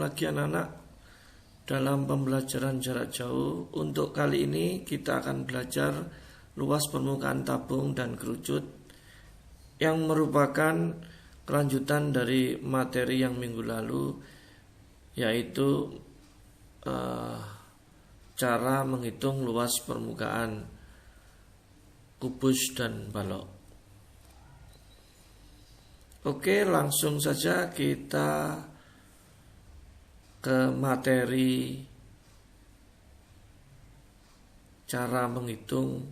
lagi anak-anak dalam pembelajaran jarak jauh. Untuk kali ini kita akan belajar luas permukaan tabung dan kerucut yang merupakan kelanjutan dari materi yang minggu lalu, yaitu cara menghitung luas permukaan kubus dan balok. Oke, langsung saja kita ke materi cara menghitung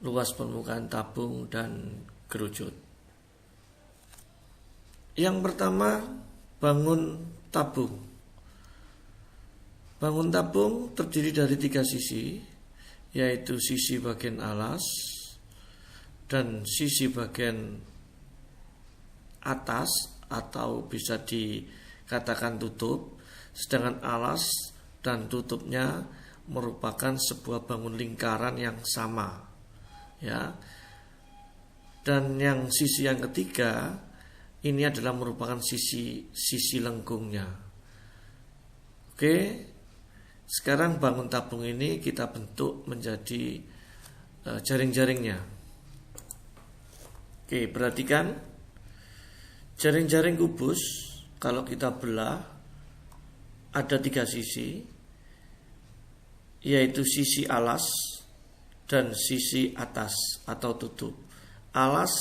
luas permukaan tabung dan kerucut. Yang pertama, bangun tabung. Bangun tabung terdiri dari 3 sisi, yaitu sisi bagian alas dan sisi bagian atas atau bisa dikatakan tutup, sedangkan alas dan tutupnya merupakan sebuah bangun lingkaran yang sama, ya. Dan yang sisi yang ketiga ini adalah merupakan sisi lengkungnya. Oke, sekarang bangun tabung ini kita bentuk menjadi jaring-jaringnya. Oke, perhatikan. Jaring-jaring kubus kalau kita belah ada 3 sisi, yaitu sisi alas dan sisi atas atau tutup. Alas,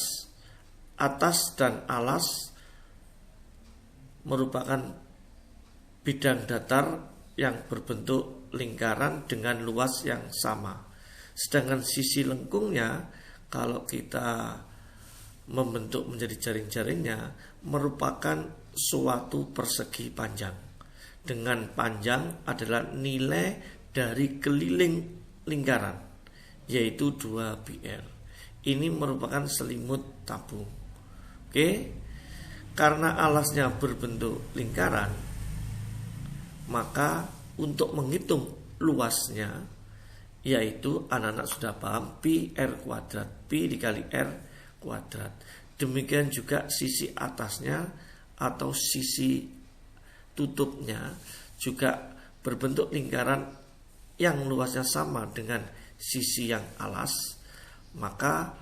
atas dan alas merupakan bidang datar yang berbentuk lingkaran dengan luas yang sama. Sedangkan sisi lengkungnya kalau kita membentuk menjadi jaring-jaringnya merupakan suatu persegi panjang, dengan panjang adalah nilai dari keliling lingkaran, yaitu 2 PR. Ini merupakan selimut tabung. Oke, karena alasnya berbentuk lingkaran, maka untuk menghitung luasnya, yaitu anak-anak sudah paham pi R kuadrat, pi dikali R kuadrat. Demikian juga sisi atasnya atau sisi tutupnya juga berbentuk lingkaran yang luasnya sama dengan sisi yang alas, maka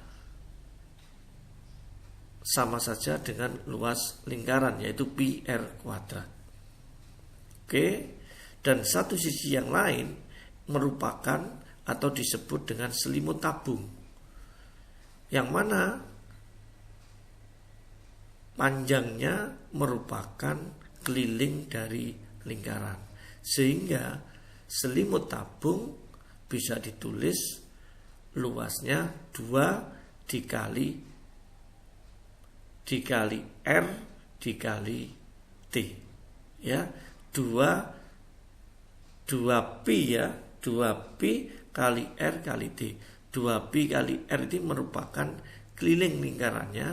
sama saja dengan luas lingkaran, yaitu pi R kuadrat. Oke, dan satu sisi yang lain merupakan atau disebut dengan selimut tabung, yang mana panjangnya merupakan keliling dari lingkaran, sehingga selimut tabung bisa ditulis luasnya 2 dikali R dikali T, ya, 2 pi, ya, 2 pi kali R kali T. 2 pi kali R ini merupakan keliling lingkarannya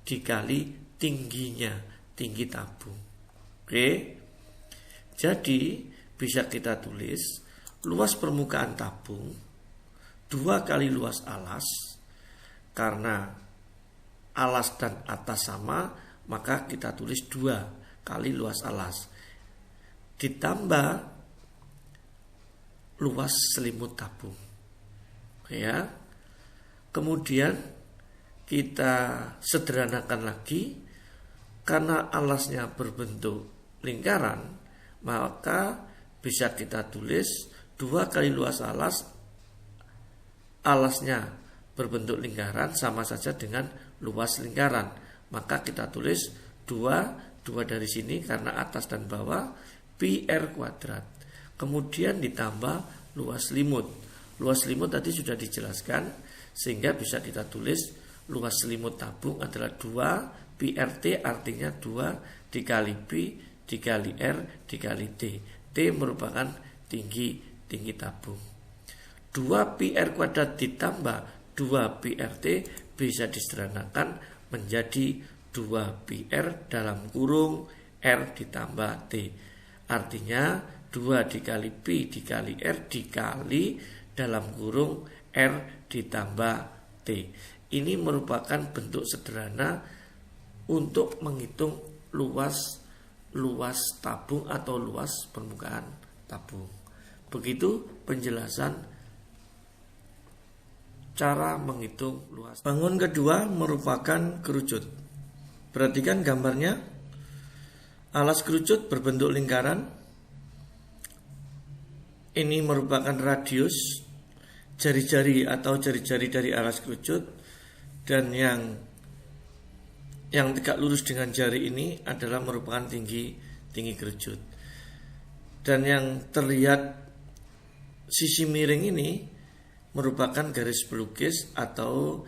dikali tingginya, tinggi tabung. Oke, jadi bisa kita tulis luas permukaan tabung 2 kali luas alas. Karena alas dan atas sama, maka kita tulis 2 kali luas alas ditambah luas selimut tabung. Oke, ya. Kemudian kita sederhanakan lagi. Karena alasnya berbentuk lingkaran, maka bisa kita tulis 2 kali luas alas. Alasnya berbentuk lingkaran sama saja dengan luas lingkaran, maka kita tulis 2 dari sini karena atas dan bawah, pi R kuadrat. Kemudian ditambah luas selimut. Luas selimut tadi sudah dijelaskan, sehingga bisa kita tulis luas selimut tabung adalah 2 pi RT, artinya 2 dikali pi dikali R dikali T. T merupakan tinggi tabung. 2 pi R kuadrat ditambah 2 pi RT bisa disederhanakan menjadi 2 pi R dalam kurung R ditambah T. Artinya 2 dikali pi dikali R dikali dalam kurung R ditambah T. Ini merupakan bentuk sederhana untuk menghitung luas luas tabung atau luas permukaan tabung. Begitu penjelasan cara menghitung luas. Bangun kedua merupakan kerucut. Perhatikan gambarnya. Alas kerucut berbentuk lingkaran. Ini merupakan radius jari-jari atau jari-jari dari alas kerucut, dan yang tegak lurus dengan jari ini adalah merupakan tinggi kerucut. Dan yang terlihat sisi miring ini merupakan garis pelukis atau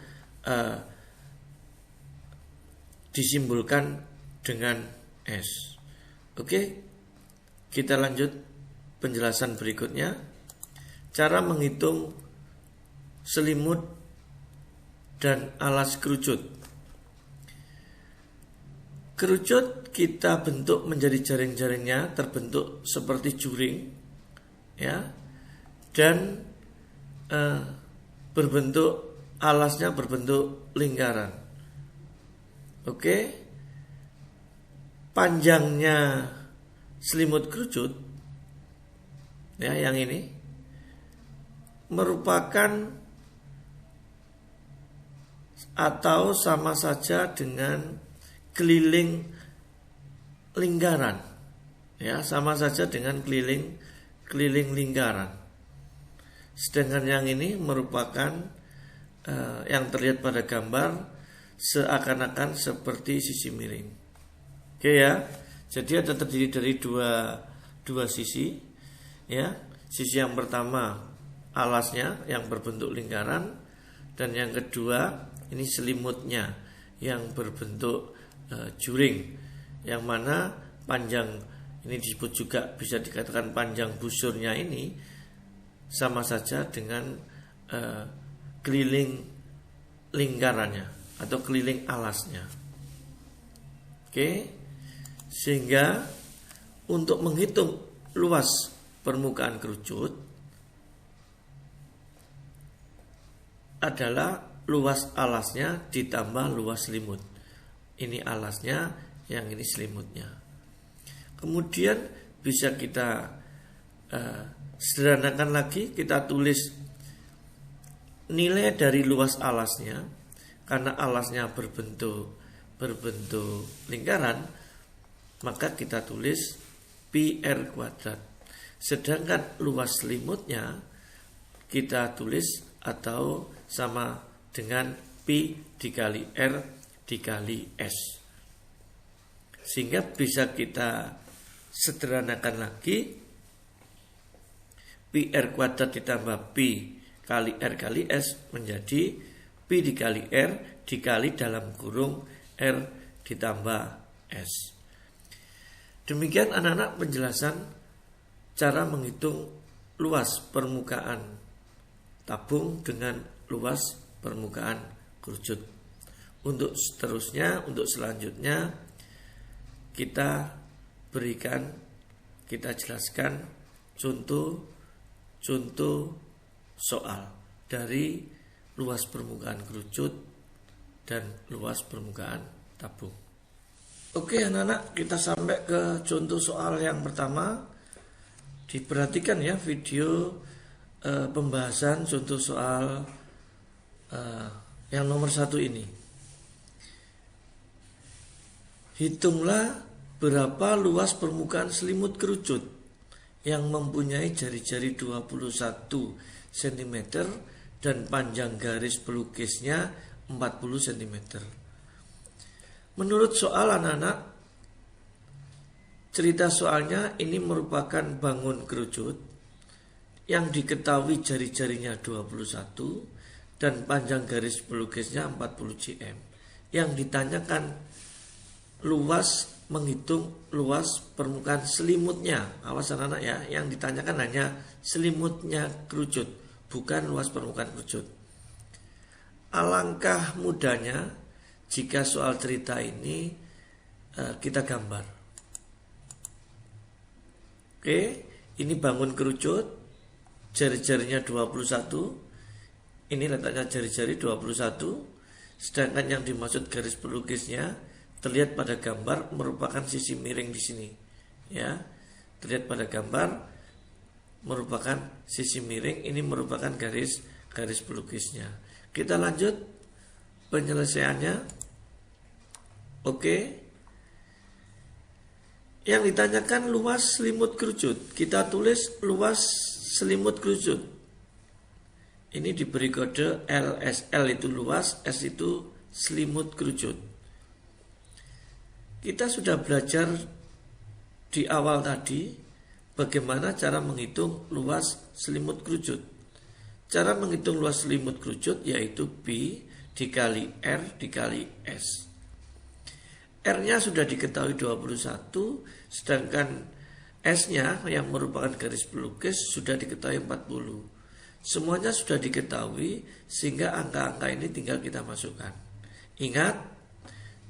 disimbolkan dengan S. Oke, kita lanjut penjelasan berikutnya. Cara menghitung selimut dan alas kerucut. Kerucut kita bentuk menjadi jaring-jaringnya terbentuk seperti juring, ya, dan berbentuk alasnya berbentuk lingkaran. Oke, panjangnya selimut kerucut, ya, yang ini merupakan atau sama saja dengan keliling lingkaran, ya, sama saja dengan keliling lingkaran. Sedangkan yang ini merupakan yang terlihat pada gambar seakan-akan seperti sisi miring. Oke ya, jadi ada terdiri dari dua sisi, ya. Sisi yang pertama alasnya yang berbentuk lingkaran, dan yang kedua ini selimutnya yang berbentuk juring, yang mana panjang ini disebut juga bisa dikatakan panjang busurnya ini sama saja dengan keliling lingkarannya atau keliling alasnya. Oke, sehingga untuk menghitung luas permukaan kerucut adalah luas alasnya ditambah luas selimut. Ini alasnya, yang ini selimutnya. Kemudian bisa kita sederhanakan lagi, kita tulis nilai dari luas alasnya. Karena alasnya berbentuk lingkaran, maka kita tulis pi r kuadrat. Sedangkan luas selimutnya kita tulis atau sama dengan pi dikali r dikali s. Sehingga bisa kita sederhanakan lagi, pi r kuadrat ditambah pi kali r kali s menjadi pi dikali r dikali dalam kurung r ditambah s. Demikian anak-anak penjelasan cara menghitung luas permukaan tabung dengan luas permukaan kerucut. Untuk seterusnya, untuk selanjutnya kita jelaskan contoh soal dari luas permukaan kerucut dan luas permukaan tabung. Oke anak-anak, kita sampai ke contoh soal yang pertama. Diperhatikan ya video pembahasan contoh soal yang nomor 1 ini. Hitunglah berapa luas permukaan selimut kerucut yang mempunyai jari-jari 21 cm dan panjang garis pelukisnya 40 cm. Menurut soal anak-anak, cerita soalnya ini merupakan bangun kerucut yang diketahui jari-jarinya 21 dan panjang garis pelukisnya 40 cm. Yang ditanyakan menghitung luas permukaan selimutnya. Awas anak-anak ya, yang ditanyakan hanya selimutnya kerucut, bukan luas permukaan kerucut. Alangkah mudahnya jika soal cerita ini kita gambar. Oke, ini bangun kerucut, jari-jarinya 21. Ini letaknya jari-jari 21. Sedangkan yang dimaksud garis pelukisnya terlihat pada gambar merupakan sisi miring di sini. Ya, terlihat pada gambar merupakan sisi miring, ini merupakan garis pelukisnya. Kita lanjut penyelesaiannya. Oke. Yang ditanyakan luas selimut kerucut. Kita tulis luas selimut kerucut. Ini diberi kode LSL itu luas, S itu selimut kerucut. Kita sudah belajar di awal tadi bagaimana cara menghitung luas selimut kerucut. Cara menghitung luas selimut kerucut yaitu B dikali R dikali S. R-nya sudah diketahui 21, sedangkan S-nya yang merupakan garis pelukis sudah diketahui 40. Semuanya sudah diketahui sehingga angka-angka ini tinggal kita masukkan. Ingat,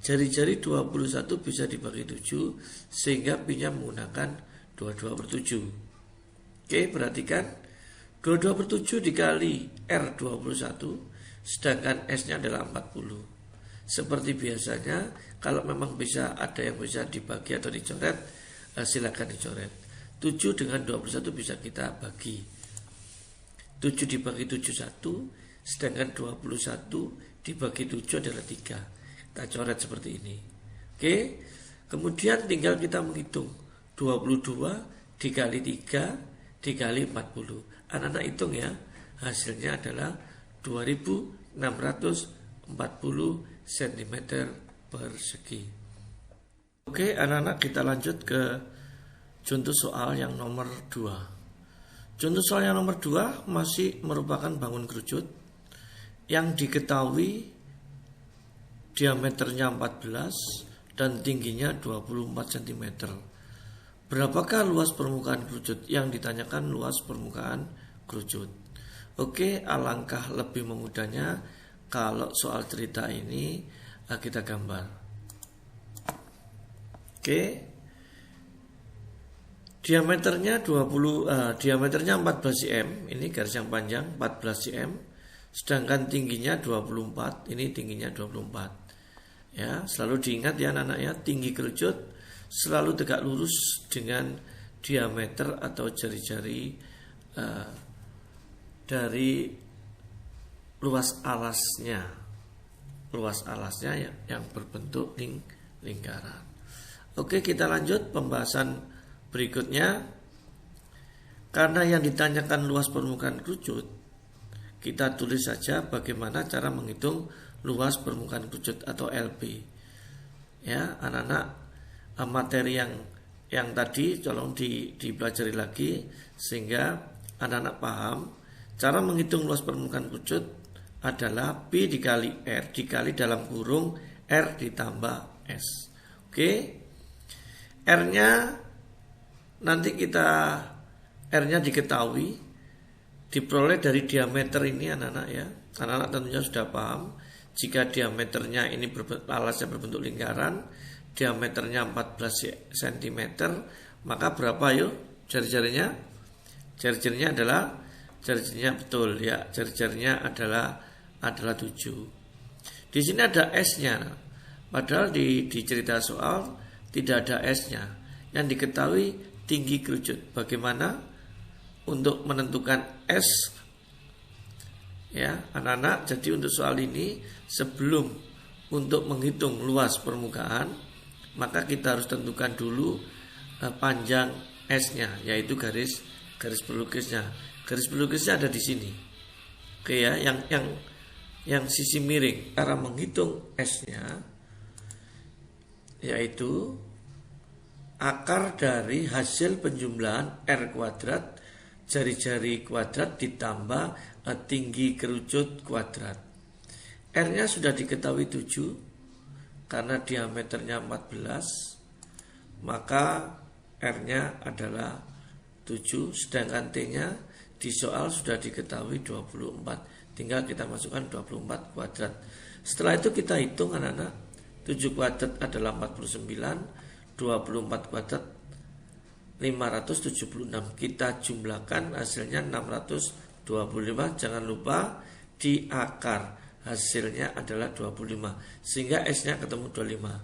jari-jari 21 bisa dibagi 7 sehingga P-nya menggunakan 22/7. Oke, perhatikan 22/7 dikali R21 sedangkan S-nya adalah 40. Seperti biasanya, kalau memang bisa ada yang bisa dibagi atau dicoret, silakan dicoret. 7 dengan 21 bisa kita bagi. 7 dibagi 7 1, sedangkan 21 dibagi 7 adalah 3. Kita coret seperti ini. Oke, kemudian tinggal kita menghitung 22 dikali 3 dikali 40. Anak-anak hitung ya, hasilnya adalah 2640 cm persegi. Oke, anak-anak, kita lanjut ke contoh soal yang nomor 2. Contoh soal yang nomor 2 masih merupakan bangun kerucut yang diketahui diameternya 14 dan tingginya 24 cm. Berapakah luas permukaan kerucut? Yang ditanyakan luas permukaan kerucut. Oke, alangkah lebih memudahnya kalau soal cerita ini kita gambar. Oke. Diameternya 14 cm, ini garis yang panjang 14 cm. Sedangkan tingginya 24, ini tingginya 24. Ya, selalu diingat ya anak-anak ya, tinggi kerucut selalu tegak lurus dengan diameter atau jari-jari dari luas alasnya yang berbentuk lingkaran. Oke, kita lanjut pembahasan berikutnya. Karena yang ditanyakan luas permukaan kerucut, kita tulis saja bagaimana cara menghitung luas permukaan kerucut atau LP. Ya, anak-anak, materi yang tadi tolong dipelajari lagi sehingga anak-anak paham. Cara menghitung luas permukaan kerucut adalah P dikali R dikali dalam kurung R ditambah S. Oke. R-nya nanti R-nya diketahui diperoleh dari diameter ini anak-anak ya. Anak-anak tentunya sudah paham jika diameternya ini alasnya berbentuk lingkaran, diameternya 14 cm, maka berapa yuk jari-jarinya? Jari-jarinya adalah betul ya, jari-jarinya adalah 7. Di sini ada S-nya. Padahal di cerita soal tidak ada S-nya. Yang diketahui tinggi kerucut. Bagaimana untuk menentukan S? Ya, anak-anak, jadi untuk soal ini sebelum untuk menghitung luas permukaan, maka kita harus tentukan dulu panjang S-nya, yaitu garis pelukisnya. Garis pelukisnya ada di sini. Oke ya, yang sisi miring. Cara menghitung S-nya yaitu akar dari hasil penjumlahan R kuadrat jari-jari kuadrat ditambah tinggi kerucut kuadrat. R-nya sudah diketahui 7 karena diameternya 14, maka R-nya adalah 7, sedangkan T-nya di soal sudah diketahui 24. Tinggal kita masukkan 24 kuadrat. Setelah itu kita hitung anak-anak. 7 kuadrat adalah 49, 24 kuadrat 576. Kita jumlahkan hasilnya 625. Jangan lupa di akar hasilnya adalah 25. Sehingga S-nya ketemu 25.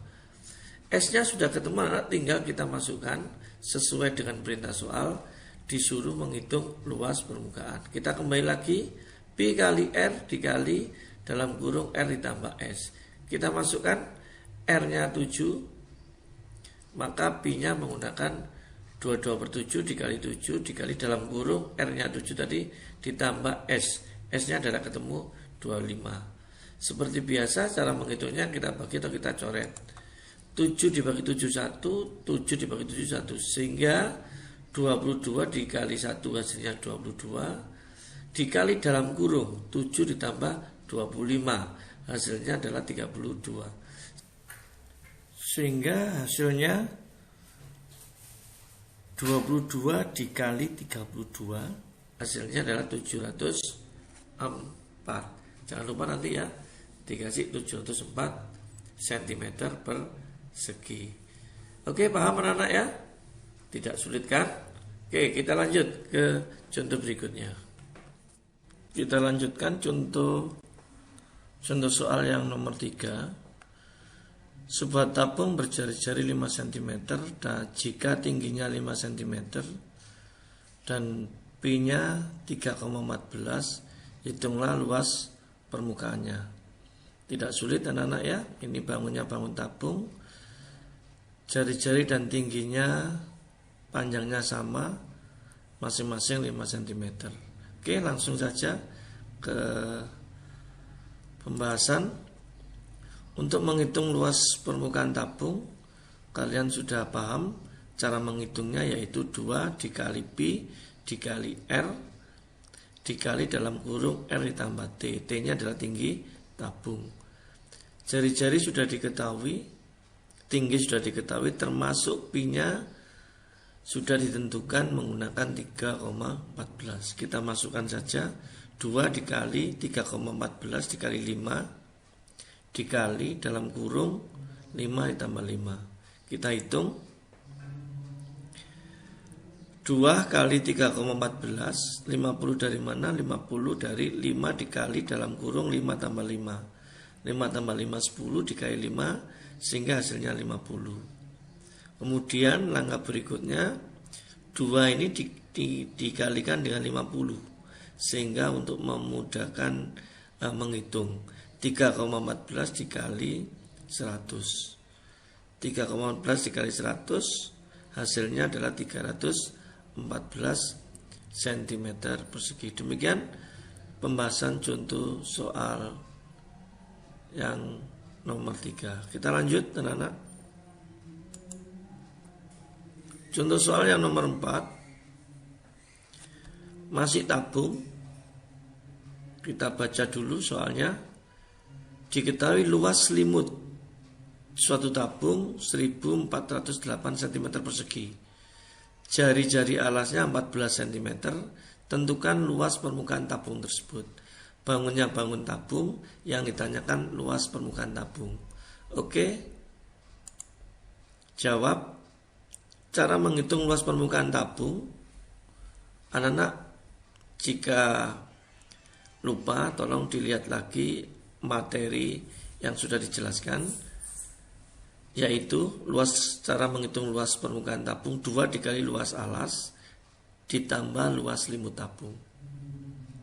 S-nya sudah ketemu anak, tinggal kita masukkan sesuai dengan perintah soal, disuruh menghitung luas permukaan. Kita kembali lagi, P kali R dikali dalam kurung R ditambah S. Kita masukkan R-nya 7, maka P-nya menggunakan 22/7 dikali 7 dikali dalam kurung R-nya 7 tadi ditambah S. S-nya adalah ketemu 25. Seperti biasa cara menghitungnya kita bagi atau kita coret. 7 dibagi 7 1, 7 dibagi 7 1, sehingga 22 dikali 1 hasilnya 22, dikali dalam kurung 7 ditambah 25 hasilnya adalah 32, sehingga hasilnya 22 dikali 32 hasilnya adalah 704. Jangan lupa nanti ya dikasih 704 cm persegi. Oke, paham anak-anak ya? Tidak sulit kan? Oke, kita lanjut ke contoh berikutnya. Kita lanjutkan contoh soal yang nomor 3. Sebuah tabung berjari-jari 5 cm dan jika tingginya 5 cm dan P-nya 3,14, hitunglah luas permukaannya. Tidak sulit anak-anak ya. Ini bangunnya bangun tabung, jari-jari dan tingginya panjangnya sama, masing-masing 5 cm. Oke, langsung saja ke pembahasan. Untuk menghitung luas permukaan tabung, kalian sudah paham cara menghitungnya, yaitu 2 dikali P dikali R dikali dalam kurung R ditambah T. T-nya adalah tinggi tabung. Jari-jari sudah diketahui, tinggi sudah diketahui, termasuk P-nya sudah ditentukan menggunakan 3,14. Kita masukkan saja 2 dikali 3,14 dikali 5 dikali dalam kurung 5 ditambah 5. Kita hitung 2 kali 3,14, 50 dari mana? 50 dari 5 dikali dalam kurung 5 tambah 5. 5 tambah 5 10 dikali 5 sehingga hasilnya 50. Kemudian langkah berikutnya 2 ini dikalikan dengan 50 sehingga untuk memudahkan menghitung 3,14 dikali 100. 3,14 dikali 100 hasilnya adalah 314 cm persegi. Demikian pembahasan contoh soal yang nomor 3. Kita lanjut anak-anak. Contoh soal yang nomor 4. Masih tabung. Kita baca dulu soalnya. Diketahui luas selimut suatu tabung 1408 cm persegi. Jari-jari alasnya 14 cm. Tentukan luas permukaan tabung tersebut. Bangunnya bangun tabung, yang ditanyakan luas permukaan tabung. Oke. Jawab. Cara menghitung luas permukaan tabung. Anak-anak, jika lupa tolong dilihat lagi materi yang sudah dijelaskan, yaitu cara menghitung luas permukaan tabung 2 dikali luas alas ditambah luas selimut tabung.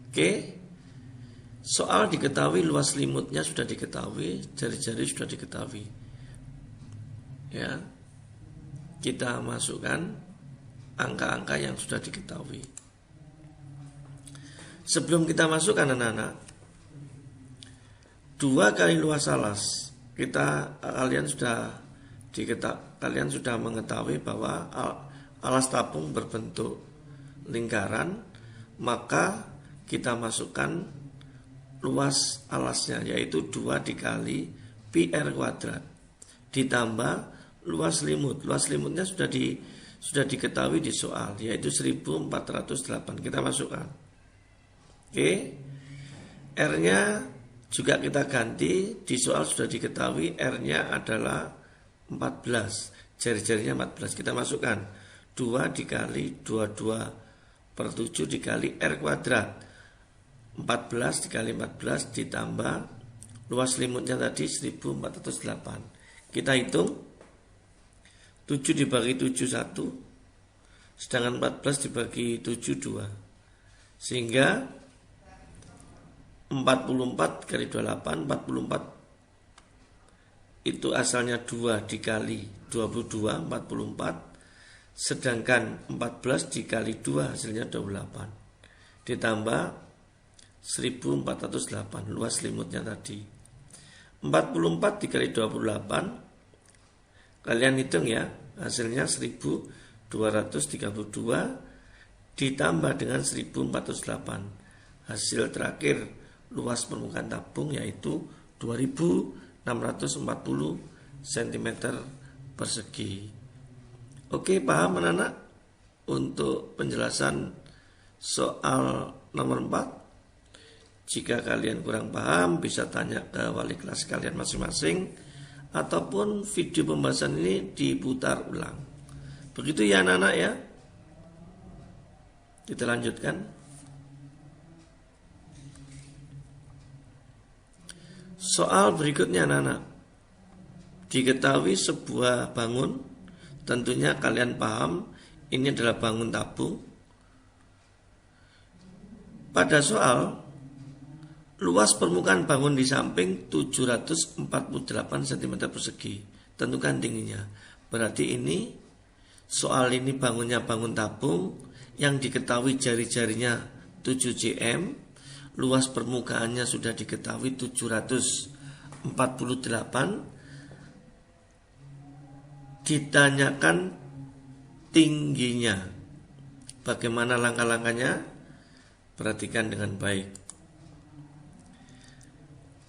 Oke. Soal diketahui luas selimutnya sudah diketahui, jari-jari sudah diketahui. Ya. Kita masukkan angka-angka yang sudah diketahui. Sebelum kita masukkan anak-anak, 2 kali luas alas, kalian sudah mengetahui bahwa alas tabung berbentuk lingkaran, maka kita masukkan luas alasnya, yaitu 2 dikali PR kuadrat ditambah luas selimut. Luas selimutnya sudah diketahui di soal, yaitu 1408. Kita masukkan. Oke. R-nya juga kita ganti, di soal sudah diketahui R-nya adalah 14, jari-jarinya 14. Kita masukkan 2 dikali 22/7 dikali R kuadrat, 14 dikali 14 ditambah luas selimutnya tadi 1408. Kita hitung 7 dibagi 7 1, sedangkan 14 dibagi 7 2. Sehingga 44 kali 28, 44 itu asalnya 2 dikali 22, 44. Sedangkan 14 dikali 2 hasilnya 28. Ditambah 1408 luas selimutnya tadi. 44 dikali 28, kalian hitung ya, hasilnya 1232 ditambah dengan 1408. Hasil terakhir luas permukaan tabung yaitu 2640 cm persegi. Oke, paham anak-anak untuk penjelasan soal nomor 4? Jika kalian kurang paham bisa tanya ke wali kelas kalian masing-masing, ataupun video pembahasan ini diputar ulang. Begitu ya anak-anak ya. Kita lanjutkan. Soal berikutnya anak-anak. Diketahui sebuah bangun, tentunya kalian paham ini adalah bangun tabung. Pada soal, luas permukaan bangun di samping 748 cm persegi. Tentukan tingginya. Berarti ini soal ini bangunnya bangun tabung yang diketahui jari-jarinya 7 cm. Luas permukaannya sudah diketahui 748. Ditanyakan tingginya. Bagaimana langkah-langkahnya? Perhatikan dengan baik.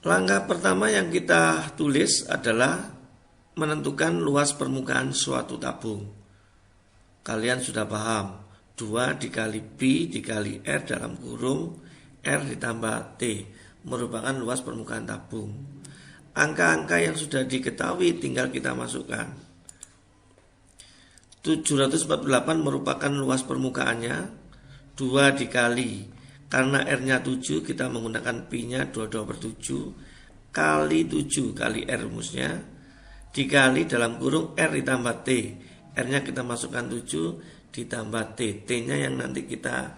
Langkah pertama yang kita tulis adalah menentukan luas permukaan suatu tabung. Kalian sudah paham, 2 dikali B dikali R dalam kurung R ditambah T merupakan luas permukaan tabung. Angka-angka yang sudah diketahui tinggal kita masukkan. 748 merupakan luas permukaannya, 2 dikali, karena R-nya 7 kita menggunakan P-nya 22/7 kali 7 kali R rumusnya, dikali dalam kurung R ditambah T. R-nya kita masukkan 7 ditambah T. T-nya yang nanti kita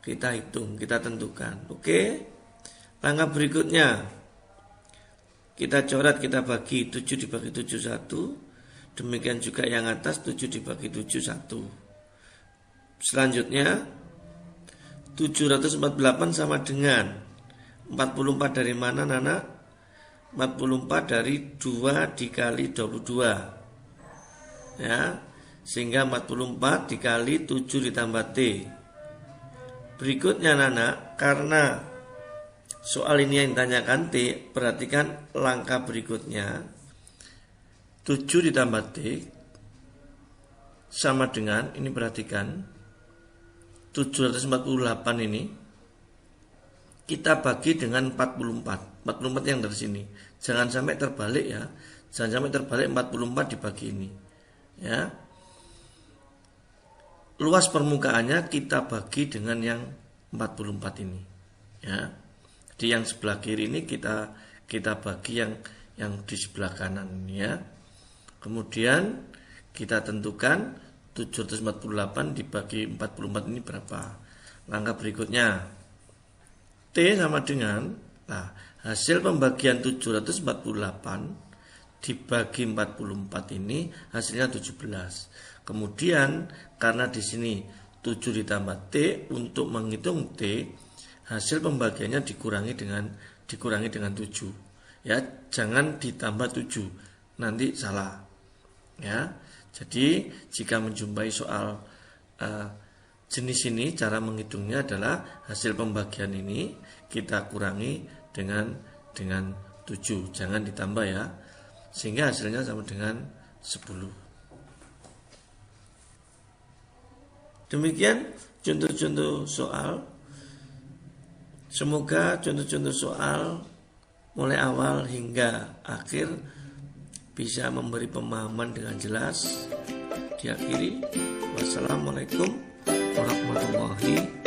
hitung, kita tentukan. Oke. Langkah berikutnya kita coret, kita bagi 7 dibagi 7 1. Demikian juga yang atas 7 dibagi 7 1. Selanjutnya 748 sama dengan 44 dari mana Nana? 44 dari 2 dikali 22. Ya. Sehingga 44 dikali 7 ditambah T. Berikutnya Nana, karena soal ini yang ditanyakan T, perhatikan langkah berikutnya. 7 ditambah T sama dengan, ini perhatikan, 748 ini kita bagi dengan 44. 44 yang dari sini. Jangan sampai terbalik ya. Jangan sampai terbalik 44 dibagi ini. Ya. Luas permukaannya kita bagi dengan yang 44 ini. Ya. Di yang sebelah kiri ini kita bagi yang di sebelah kanan ini ya. Kemudian kita tentukan 748 dibagi 44 ini berapa. Langkah berikutnya T sama dengan, nah, hasil pembagian 748 dibagi 44 ini hasilnya 17. Kemudian karena di sini 7 ditambah T, untuk menghitung T hasil pembagiannya dikurangi dengan 7. Ya, jangan ditambah 7. Nanti salah. Ya, jadi jika menjumpai soal jenis ini, cara menghitungnya adalah hasil pembagian ini kita kurangi dengan 7, jangan ditambah ya, sehingga hasilnya sama dengan 10. Demikian contoh-contoh soal. Semoga contoh-contoh soal mulai awal hingga akhir bisa memberi pemahaman dengan jelas. Diakhiri, wassalamualaikum warahmatullahi wabarakatuh.